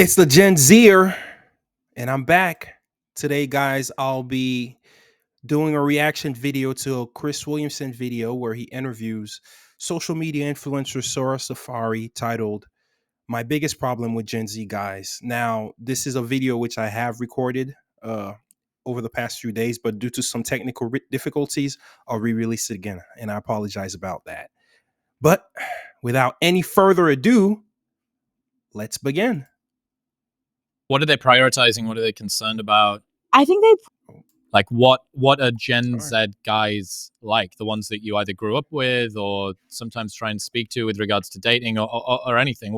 It's the Gen Zer, and I'm back. Today, guys, I'll be doing a reaction video to a Chris Williamson video where he interviews social media influencer Sara Saffari titled My Biggest Problem with Gen Z Guys. Now, this is a video which I have recorded over the past few days, but due to some technical difficulties, I'll re release it again, and I apologize about that. But without any further ado, let's begin. What are they prioritizing? What are they concerned about? I think they Like what are Gen All right. Z guys like? The ones that you either grew up with or sometimes try and speak to with regards to dating or anything.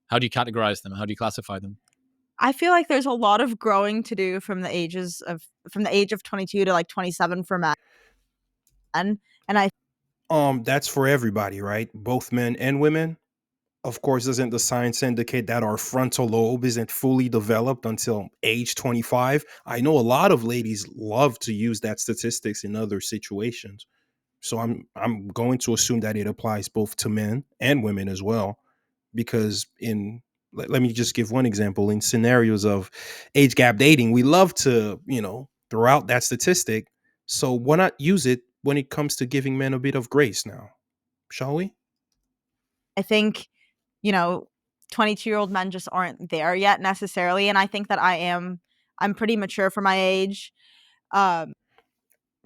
How do you categorize them? How do you classify them? I feel like there's a lot of growing to do from the age of 22 to like 27 for men. And I That's for everybody, right? Both men and women. Of course, doesn't the science indicate that our frontal lobe isn't fully developed until age 25? I know a lot of ladies love to use that statistics in other situations. So I'm going to assume that it applies both to men and women as well, because let me just give one example. In scenarios of age gap dating, we love to, throw out that statistic. So why not use it when it comes to giving men a bit of grace now? Shall we? think, 22-year-old men just aren't there yet necessarily. And I think that I'm pretty mature for my age.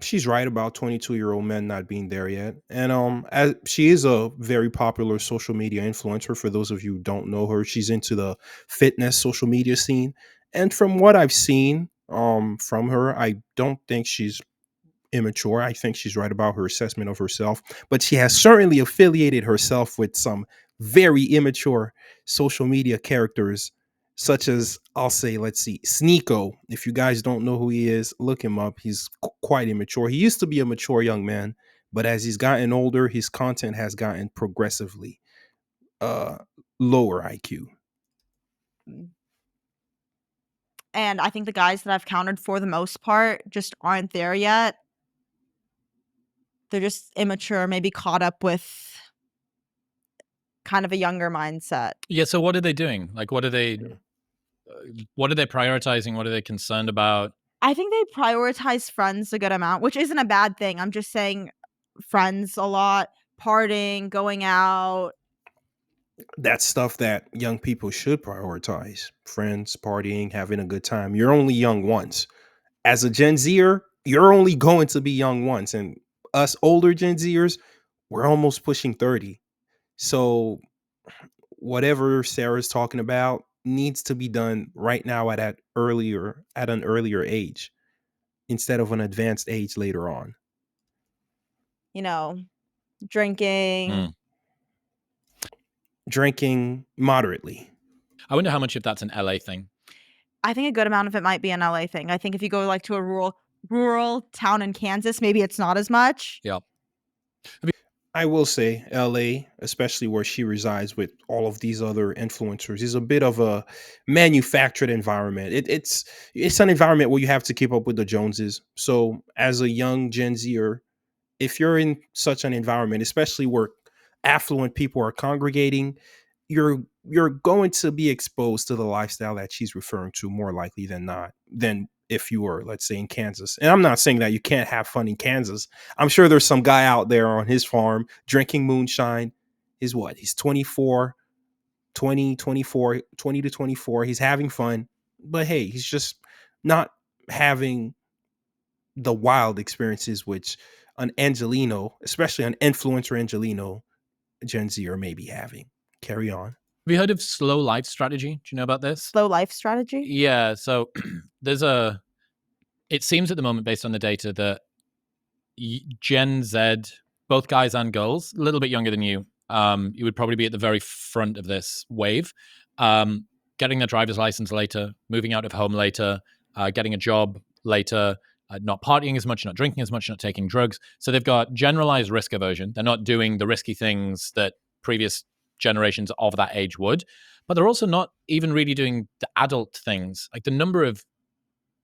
She's right about 22-year-old men not being there yet. And as she is a very popular social media influencer. For those of you who don't know her, she's into the fitness social media scene. And from what I've seen from her, I don't think she's immature. I think she's right about her assessment of herself, but she has certainly affiliated herself with some very immature social media characters, such as, I'll say, let's see, Sneeko. If you guys don't know who he is, look him up. He's quite immature. He used to be a mature young man, but as he's gotten older, his content has gotten progressively uh, lower IQ. And I think the guys that I've counted for the most part just aren't there yet. They're just immature, maybe caught up with kind of a younger mindset. Yeah. So what are they doing? Like, what are they prioritizing? What are they concerned about? I think they prioritize friends a good amount, which isn't a bad thing. I'm just saying friends a lot, partying, going out. That's stuff that young people should prioritize. Friends, partying, having a good time. You're only young once. As a Gen Zer, you're only going to be young once. And us older Gen Zers, we're almost pushing 30. So whatever Sarah's talking about needs to be done right now at an earlier age instead of an advanced age later on. Drinking. Drinking moderately. I wonder how much of that's an LA thing. I think a good amount of it might be an LA thing. I think if you go like to a rural town in Kansas, maybe it's not as much. Yeah. I will say LA, especially where she resides with all of these other influencers, is a bit of a manufactured environment. It's an environment where you have to keep up with the Joneses. So as a young Gen Zer, if you're in such an environment, especially where affluent people are congregating, you're going to be exposed to the lifestyle that she's referring to more likely than not, than if you were, let's say, in Kansas. And I'm not saying that you can't have fun in Kansas. I'm sure there's some guy out there on his farm drinking moonshine. He's 24, 20, 24, 20 to 24. He's having fun. But hey, he's just not having the wild experiences which an Angelino, especially an influencer Angelino, Gen Z are maybe having. Carry on. Have you heard of slow life strategy? Do you know about this? Slow life strategy? Yeah. So it seems at the moment, based on the data, that Gen Z, both guys and girls, a little bit younger than you would probably be at the very front of this wave, getting their driver's license later, moving out of home later, getting a job later, not partying as much, not drinking as much, not taking drugs. So they've got generalized risk aversion. They're not doing the risky things that previous generations of that age would, but they're also not even really doing the adult things. Like the number of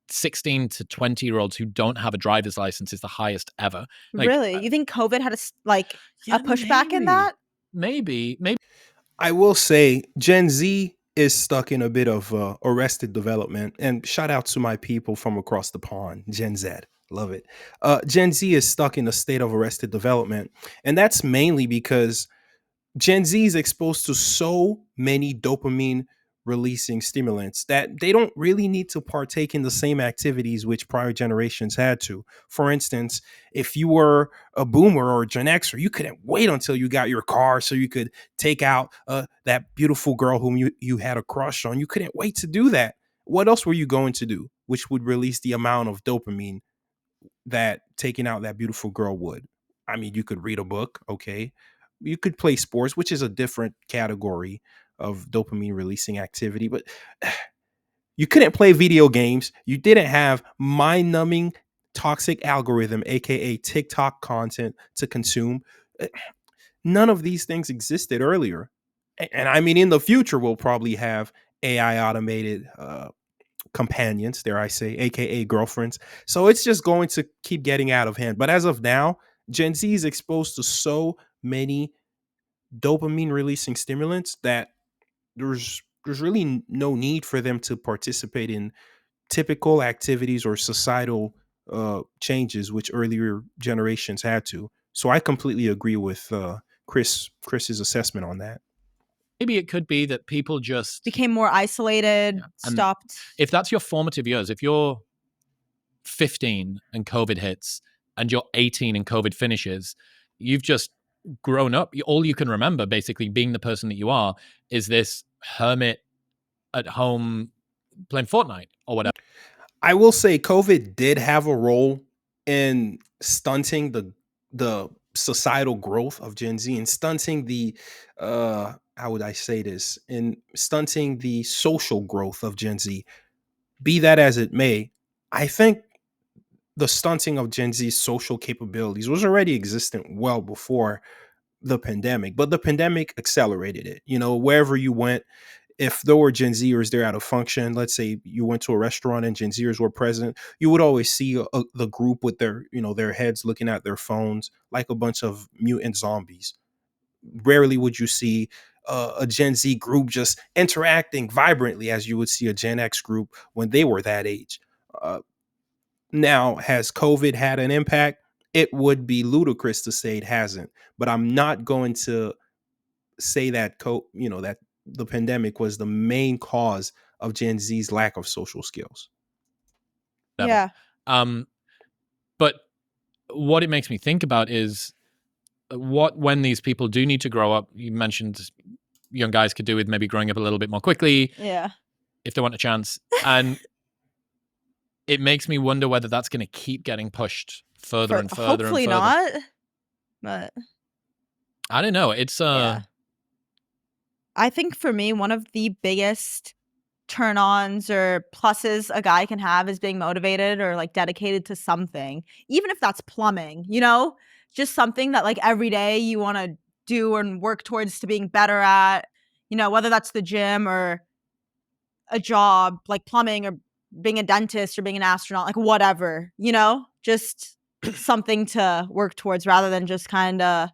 16 to 20-year-olds who don't have a driver's license is the highest ever. Like, really? You think COVID had a pushback in that? Maybe. I will say Gen Z is stuck in a bit of arrested development. And shout out to my people from across the pond, Gen Z. Love it. Gen Z is stuck in a state of arrested development. And that's mainly because Gen Z is exposed to so many dopamine releasing stimulants that they don't really need to partake in the same activities which prior generations had to. For instance, if you were a boomer or a Gen Xer, you couldn't wait until you got your car so you could take out that beautiful girl whom you had a crush on. You couldn't wait to do that. What else were you going to do which would release the amount of dopamine that taking out that beautiful girl would? I mean, you could read a book, okay. You could play sports, which is a different category of dopamine releasing activity, but you couldn't play video games. You didn't have mind numbing toxic algorithm, aka TikTok content to consume. Uh, None of these things existed earlier. And I mean, in the future, we'll probably have AI automated companions, dare I say, aka girlfriends. So it's just going to keep getting out of hand. But as of now, Gen Z is exposed to so many dopamine releasing stimulants that there's really no need for them to participate in typical activities or societal changes which earlier generations had to. So I completely agree with Chris's assessment on that. Maybe it could be that people just Became more isolated, Yeah, and stopped. if that's your formative years, if you're 15 and COVID hits and you're 18 and COVID finishes, you've just grown up. All you can remember, basically, being the person that you are, is this hermit at home playing Fortnite or whatever. I will say COVID did have a role in stunting the societal growth of Gen Z and stunting the how would I say this? In stunting the social growth of Gen Z. Be that as it may, I think the stunting of Gen Z's social capabilities was already existent well before the pandemic, but the pandemic accelerated it. You know, wherever you went, if there were Gen Zers there at a function, let's say you went to a restaurant and Gen Zers were present, you would always see the group with their, you know, their heads looking at their phones like a bunch of mutant zombies. Rarely would you see a Gen Z group just interacting vibrantly as you would see a Gen X group when they were that age. Uh, Now, has COVID had an impact? It would be ludicrous to say it hasn't, but I'm not going to say that that the pandemic was the main cause of Gen Z's lack of social skills. Yeah. But what it makes me think about is when these people do need to grow up. You mentioned young guys could do with maybe growing up a little bit more quickly Yeah. if they want a chance. And it makes me wonder whether that's going to keep getting pushed further and further Hopefully and further. not. But I don't know. It's yeah. I think for me, one of the biggest turn-ons or pluses a guy can have is being motivated or like dedicated to something, even if that's plumbing, just something that like every day you want to do and work towards to being better at, whether that's the gym or a job like plumbing or being a dentist or being an astronaut, like whatever, just something to work towards rather than just kind of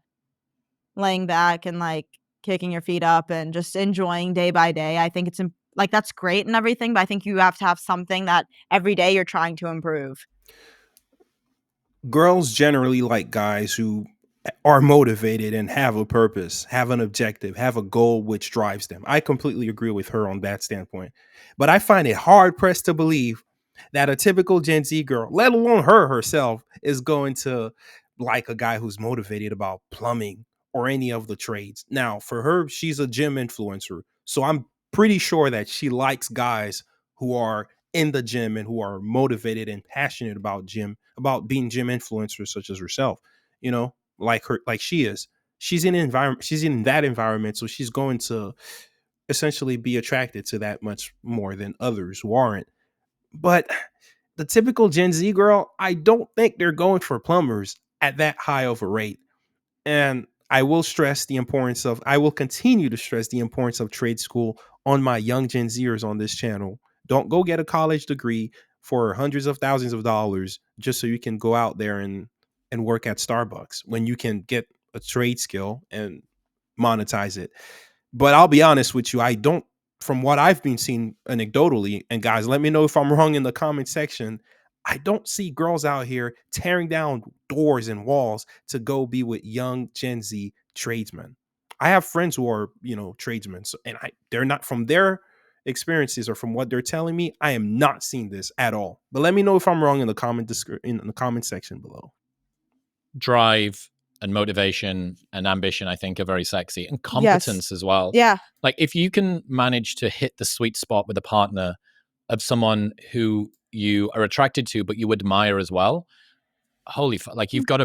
laying back and like kicking your feet up and just enjoying day by day. I think it's like that's great and everything, but I think you have to have something that every day you're trying to improve. Girls generally like guys who are motivated and have a purpose, have an objective, have a goal which drives them. I completely agree with her on that standpoint. But I find it hard pressed to believe that a typical Gen Z girl, let alone her herself, is going to like a guy who's motivated about plumbing or any of the trades. Now, for her, she's a gym influencer. So I'm pretty sure that she likes guys who are in the gym and who are motivated and passionate about about being gym influencers such as herself, like she is. She's in that environment, so she's going to essentially be attracted to that much more than others who aren't. But the typical Gen Z girl, I don't think they're going for plumbers at that high of a rate. And I will continue to stress the importance of trade school on my young Gen Zers on this channel. Don't go get a college degree for hundreds of thousands of dollars just so you can go out there and work at Starbucks when you can get a trade skill and monetize it. But I'll be honest with you, I don't from what I've been seeing anecdotally, and guys, let me know if I'm wrong in the comment section. I don't see girls out here tearing down doors and walls to go be with young Gen Z tradesmen. I have friends who are, tradesmen, and they're not, from their experiences or from what they're telling me, I am not seeing this at all. But let me know if I'm wrong in the in the comment section below. Drive and motivation and ambition, I think, are very sexy, and Yes. competence as well. Yeah. Like, if you can manage to hit the sweet spot with a partner of someone who you are attracted to, but you admire as well, like, you've got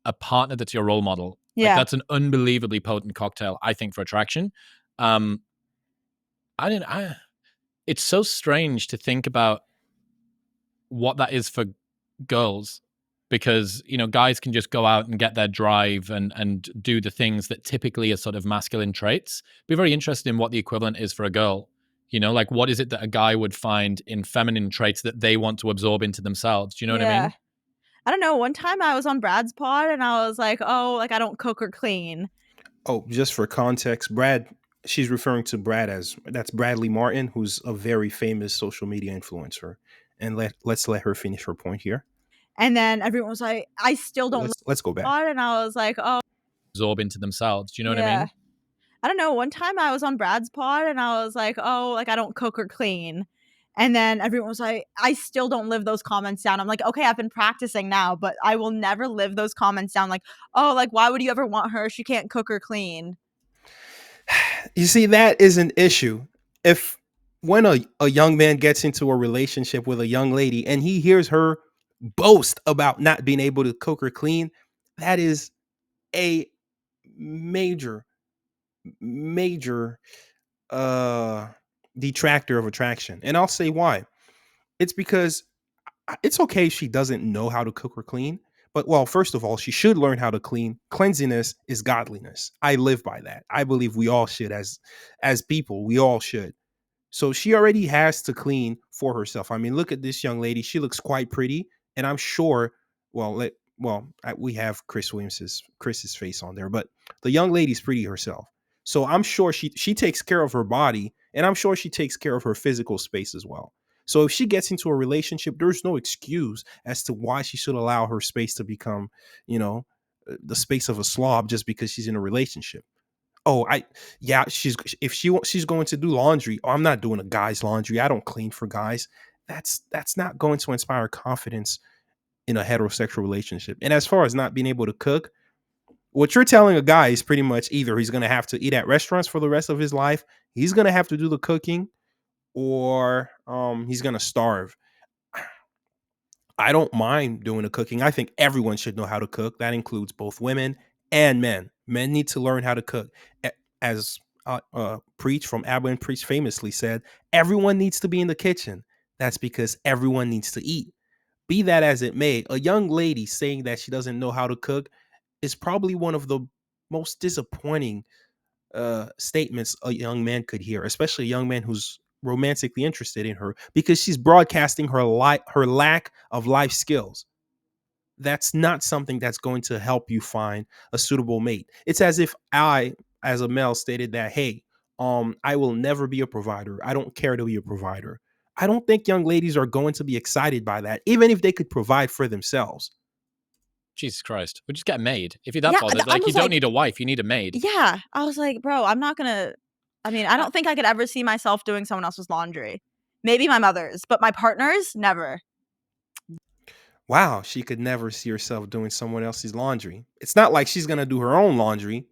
a partner that's your role model. Like, Yeah. that's an unbelievably potent cocktail, I think, for attraction. It's so strange to think about what that is for girls, because guys can just go out and get their drive and do the things that typically are sort of masculine traits. Be very interested in what the equivalent is for a girl. Like, what is it that a guy would find in feminine traits that they want to absorb into themselves? Do you know what I mean? I don't know. One time I was on Brad's pod and I was like, oh, like I don't cook or clean. Oh, just for context, she's referring to Brad as, that's Bradley Martin, who's a very famous social media influencer. And let's let her finish her point here. And then everyone was like, I still don't let's go back. and I was like, oh, Absorb into themselves. Do you know what I mean? I don't know. One time I was on Brad's pod and I was like, oh, like I don't cook or clean. And then everyone was like, I still don't live those comments down. I'm like, okay, I've been practicing now, but I will never live those comments down. Like, oh, like, why would you ever want her? She can't cook or clean. You see, that is an issue. If when a young man gets into a relationship with a young lady and he hears her boast about not being able to cook or clean, that is a major, major detractor of attraction. And I'll say why. It's because it's okay if she doesn't know how to cook or clean. But, well, first of all, she should learn how to clean. Cleanliness is godliness. I live by that. I believe we all should, as people, we all should. So she already has to clean for herself. I mean, look at this young lady. She looks quite pretty, and I'm sure. We have Chris's face on there, but the young lady's pretty herself. So I'm sure she takes care of her body, and I'm sure she takes care of her physical space as well. So if she gets into a relationship, there's no excuse as to why she should allow her space to become, the space of a slob just because she's in a relationship. Oh, she's going to do laundry. Oh, I'm not doing a guy's laundry. I don't clean for guys. That's not going to inspire confidence in a heterosexual relationship. And as far as not being able to cook, what you're telling a guy is pretty much either he's going to have to eat at restaurants for the rest of his life, he's going to have to do the cooking, or he's going to starve. I don't mind doing the cooking. I think everyone should know how to cook. That includes both women and men. Men need to learn how to cook. As Preach from Abba and Preach famously said, everyone needs to be in the kitchen. That's because everyone needs to eat. Be that as it may, a young lady saying that she doesn't know how to cook is probably one of the most disappointing statements a young man could hear, especially a young man who's romantically interested in her, because she's broadcasting her lack of life skills. That's not something that's going to help you find a suitable mate. It's as if I, as a male, stated that, hey, I will never be a provider. I don't care to be a provider. I don't think young ladies are going to be excited by that, even if they could provide for themselves. Jesus Christ. We'll just get a maid. If you're that bothered, like, you don't need a wife, you need a maid. Yeah. I was like, bro, I'm not gonna, I mean, I don't think I could ever see myself doing someone else's laundry. Maybe my mother's, but my partner's, never. Wow, she could never see herself doing someone else's laundry. It's not like she's going to do her own laundry.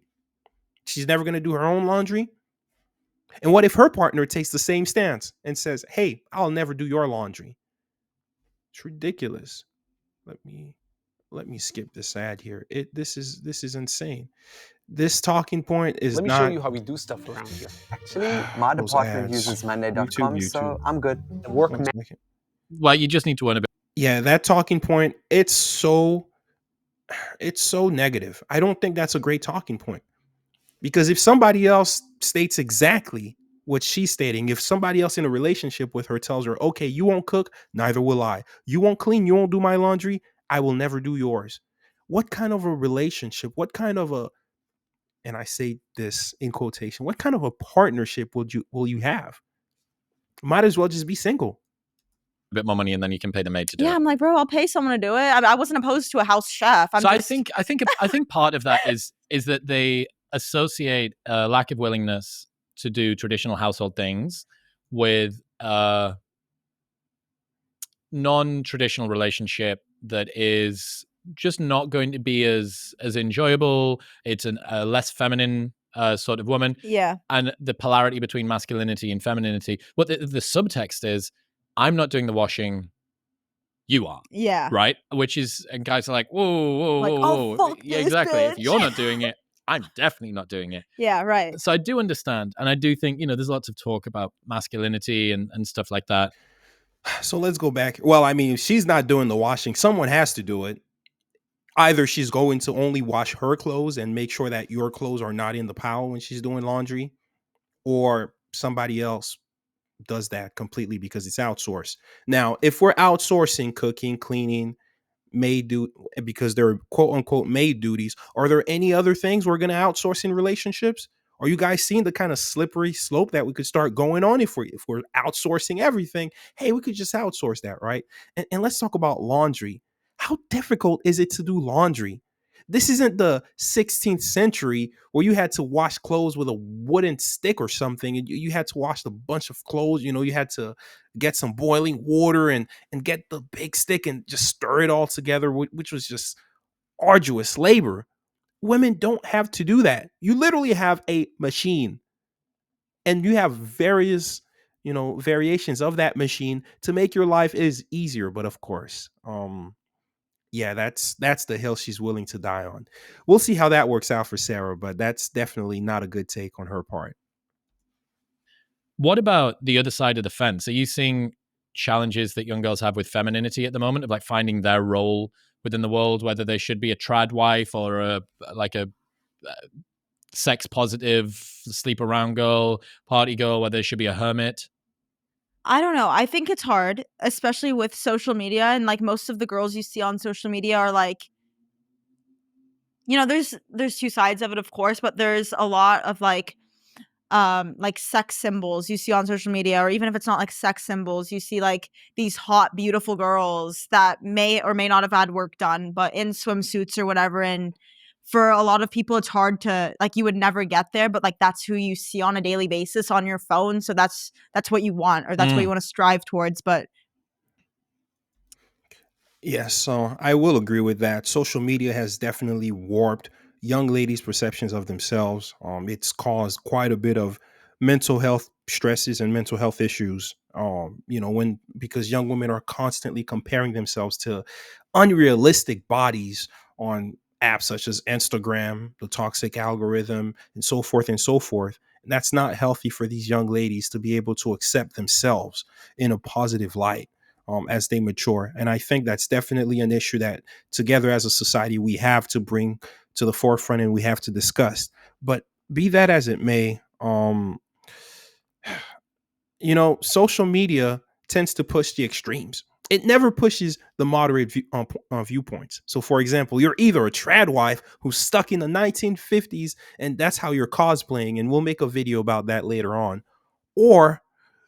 She's never going to do her own laundry. And what if her partner takes the same stance and says, hey, I'll never do your laundry? It's ridiculous. Let me skip this ad here. This is insane. This talking point is Let me not. show you how we do stuff around here. Actually, my department uses Monday.com, so I'm good. Work. Well, you just need to earn a bit. Yeah, that talking point, it's so negative. I don't think that's a great talking point. Because if somebody else states exactly what she's stating, if somebody else in a relationship with her tells her, okay, you won't cook, neither will I. You won't clean, you won't do my laundry, I will never do yours. What kind of a relationship, what kind of a and I say this in quotation, what kind of a partnership will you have? Might as well just be single. A bit more money, and then you can pay the maid to do it. Yeah, I'm like, bro, I'll pay someone to do it. I wasn't opposed to a house chef. I think part of that is that they associate a lack of willingness to do traditional household things with a non-traditional relationship that is just not going to be as enjoyable. It's a less feminine sort of woman. Yeah. And the polarity between masculinity and femininity. What the subtext is, I'm not doing the washing, you are. Yeah. Right? Which is, and guys are like, whoa, Like, whoa, oh, whoa. fuck Yeah, this exactly. If bitch. you're not doing it, I'm definitely not doing it. Yeah, right. So I do understand. And I do think, there's lots of talk about masculinity and stuff like that. So let's go back. Well, I mean, if she's not doing the washing, someone has to do it. Either she's going to only wash her clothes and make sure that your clothes are not in the pile when she's doing laundry, or somebody else does that completely because it's outsourced. Now, if we're outsourcing cooking, cleaning, maid do because they're quote unquote maid duties, are there any other things we're going to outsource in relationships? Are you guys seeing the kind of slippery slope that we could start going on if we're outsourcing everything? Hey, we could just outsource that, right? And let's talk about laundry. How difficult is it to do laundry? This isn't the 16th century where you had to wash clothes with a wooden stick or something, and you had to wash a bunch of clothes. You had to get some boiling water and get the big stick and just stir it all together, which was just arduous labor. Women don't have to do that. You literally have a machine, and you have various variations of that machine to make your life is easier. But of course, yeah, that's the hill she's willing to die on. We'll see how that works out for Sarah, but that's definitely not a good take on her part. What about the other side of the fence? Are you seeing challenges that young girls have with femininity at the moment, of like finding their role within the world, whether they should be a trad wife or a sex positive sleep around girl, party girl, whether they should be a hermit? I don't know. I think it's hard, especially with social media, and like most of the girls you see on social media are like, there's two sides of it, of course, but there's a lot of like sex symbols you see on social media, or even if it's not like sex symbols, you see like these hot beautiful girls that may or may not have had work done but in swimsuits or whatever. And for a lot of people it's hard to, like, you would never get there, but like that's who you see on a daily basis on your phone, so that's what you want, or that's what you want to strive towards. But yes, so I will agree with that. Social media has definitely warped young ladies' perceptions of themselves. It's caused quite a bit of mental health stresses and mental health issues. Because young women are constantly comparing themselves to unrealistic bodies on apps such as Instagram, the toxic algorithm, and so forth and so forth. And that's not healthy for these young ladies to be able to accept themselves in a positive light. As they mature. And I think that's definitely an issue that together as a society we have to bring to the forefront and we have to discuss. But be that as it may, social media tends to push the extremes. It never pushes the moderate viewpoints. So, for example, you're either a trad wife who's stuck in the 1950s and that's how you're cosplaying, and we'll make a video about that later on, or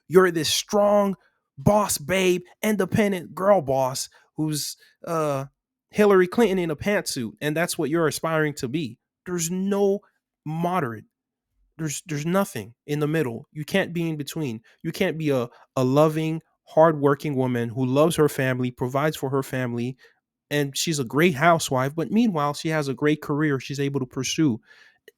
you're this strong boss babe, independent girl boss who's Hillary Clinton in a pantsuit, and that's what you're aspiring to be. There's no moderate. There's nothing in the middle. You can't be in between. You can't be a loving, hardworking woman who loves her family, provides for her family, and she's a great housewife, but meanwhile she has a great career she's able to pursue.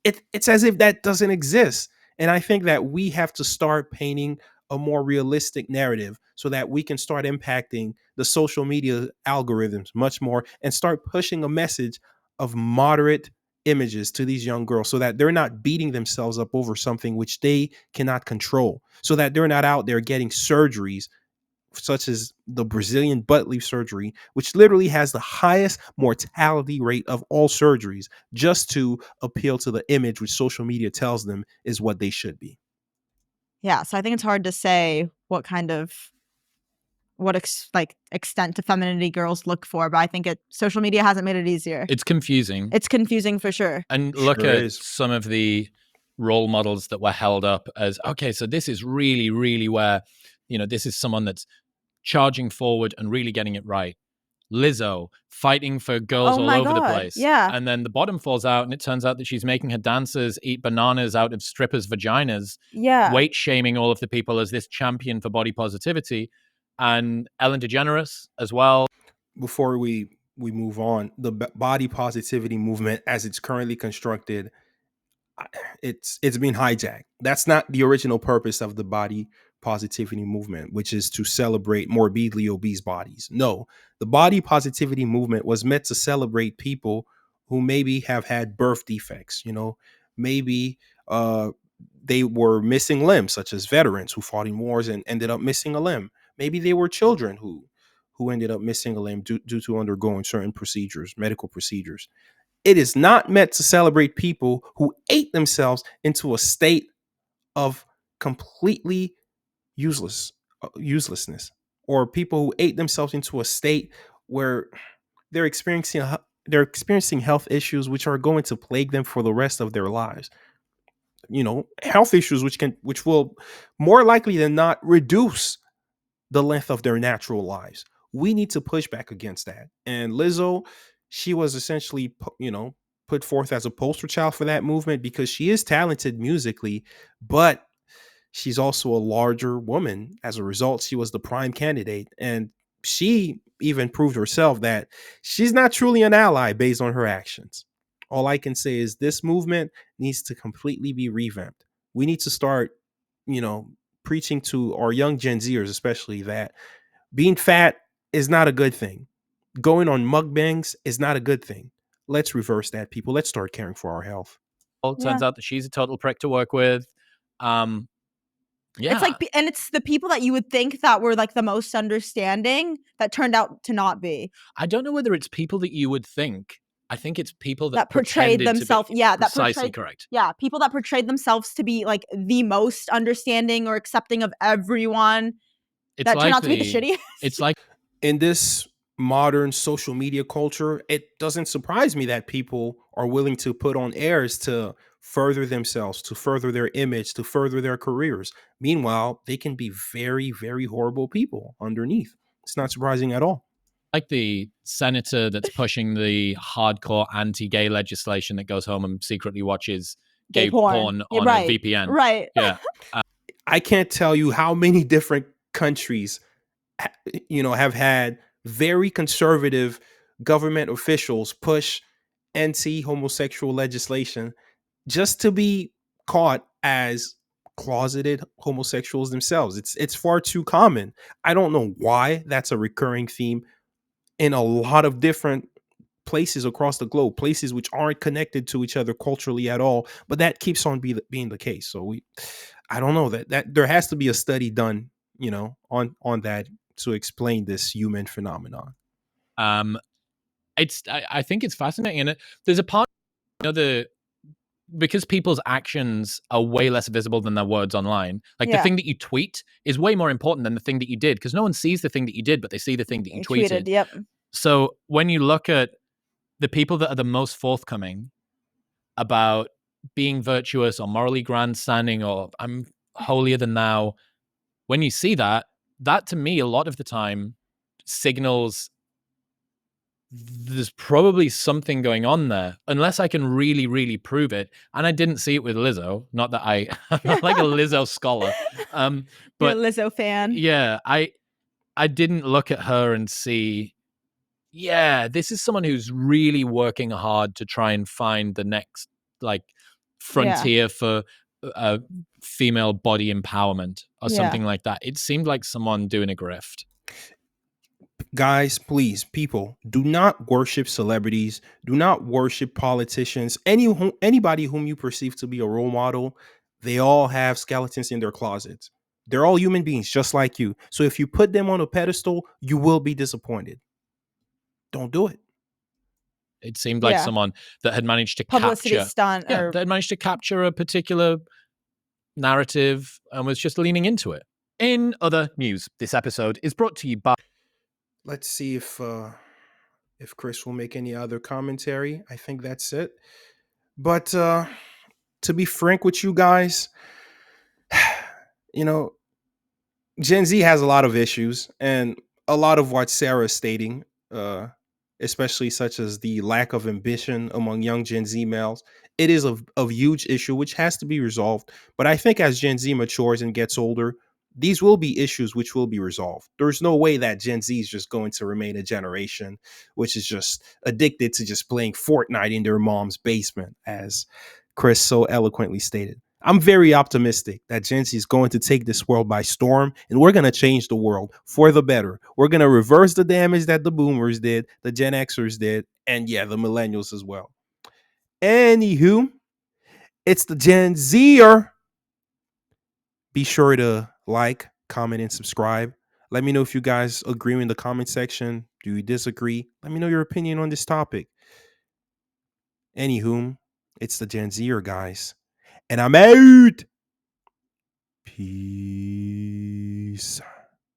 It's as if that doesn't exist. And I think that we have to start painting a more realistic narrative so that we can start impacting the social media algorithms much more and start pushing a message of moderate images to these young girls so that they're not beating themselves up over something which they cannot control, so that they're not out there getting surgeries such as the Brazilian butt leaf surgery, which literally has the highest mortality rate of all surgeries, just to appeal to the image which social media tells them is what they should be. yeah, so I think it's hard to say what kind of what extent to femininity girls look for, but I think social media hasn't made it easier. It's confusing. It's confusing for sure. And look Sure at is. some of the role models that were held up as, okay, so this is really, really where, this is someone that's charging forward and really getting it right. Lizzo fighting for girls all over the place. Yeah. And then the bottom falls out and it turns out that she's making her dancers eat bananas out of strippers' vaginas. Yeah. Weight shaming all of the people as this champion for body positivity. And Ellen DeGeneres as well. Before we move on, the body positivity movement as it's currently constructed, it's been hijacked. That's not the original purpose of the body positivity movement, which is to celebrate morbidly obese bodies. No, the body positivity movement was meant to celebrate people who maybe have had birth defects, maybe they were missing limbs, such as veterans who fought in wars and ended up missing a limb. Maybe they were children who ended up missing a limb due to undergoing certain procedures, medical procedures. It is not meant to celebrate people who ate themselves into a state of completely uselessness, or people who ate themselves into a state where they're experiencing health issues which are going to plague them for the rest of their lives. Health issues which will more likely than not reduce the length of their natural lives. We need to push back against that. And Lizzo, she was essentially, put forth as a poster child for that movement because she is talented musically, but she's also a larger woman. As a result, she was the prime candidate. And she even proved herself that she's not truly an ally based on her actions. All I can say is this movement needs to completely be revamped. We need to start, preaching to our young Gen Zers, especially, that being fat is not a good thing. Going on mukbangs is not a good thing. Let's reverse that, people. Let's start caring for our health. Turns out that she's a total prick to work with. Yeah. It's the people that you would think that were the most understanding that turned out to not be. I don't know whether it's people that you would think. I think it's people that portrayed themselves. Yeah, precisely correct. Yeah, people that portrayed themselves to be the most understanding or accepting of everyone. It's that turned out to be the shittiest. It's like in this modern social media culture, it doesn't surprise me that people are willing to put on airs to further themselves, to further their image, to further their careers. Meanwhile, they can be very, very horrible people underneath. It's not surprising at all. Like the senator that's pushing the hardcore anti-gay legislation that goes home and secretly watches gay porn on a VPN. Right. Yeah. I can't tell you how many different countries, have had very conservative government officials push anti-homosexual legislation just to be caught as closeted homosexuals themselves. It's far too common. I don't know why that's a recurring theme in a lot of different places across the globe, places which aren't connected to each other culturally at all, but that keeps on being the case. So I don't know, that there has to be a study done, on that to explain this human phenomenon. I think it's fascinating, and there's a part, because people's actions are way less visible than their words online. The thing that you tweet is way more important than the thing that you did, because no one sees the thing that you did, but they see the thing that you tweeted. Yep. So when you look at the people that are the most forthcoming about being virtuous or morally grandstanding or I'm holier than thou, when you see that to me a lot of the time signals there's probably something going on there, unless I can really, really prove it. And I didn't see it with Lizzo. Not that I'm not like a Lizzo scholar. But you're a Lizzo fan. Yeah, I didn't look at her and see, this is someone who's really working hard to try and find the next frontier for female body empowerment or something like that. It seemed like someone doing a grift. Guys, please, people, do not worship celebrities. Do not worship politicians. Anybody whom you perceive to be a role model, they all have skeletons in their closets. They're all human beings just like you. So if you put them on a pedestal, you will be disappointed. Don't do it. It seemed like someone that had managed to publicity capture stunt. That had managed to capture a particular narrative and was just leaning into it. In other news, this episode is brought to you by... Let's see if Chris will make any other commentary. I think that's it. But to be frank with you guys, you know, Gen Z has a lot of issues, and a lot of what Sarah is stating, uh, especially such as the lack of ambition among young Gen Z males, it is of huge issue which has to be resolved. But I think as Gen Z matures and gets older, these will be issues which will be resolved. There's no way that Gen Z is just going to remain a generation which is just addicted to just playing Fortnite in their mom's basement, as Chris so eloquently stated. I'm very optimistic that Gen Z is going to take this world by storm, and we're going to change the world for the better. We're going to reverse the damage that the boomers did, the Gen Xers did, and yeah, the millennials as well. Anywho, it's the Gen Zer. Be sure to like, comment, and subscribe. Let me know if you guys agree in the comment section. Do you disagree? Let me know your opinion on this topic. Anywho, it's the Gen Zer, guys. And I'm out. Peace.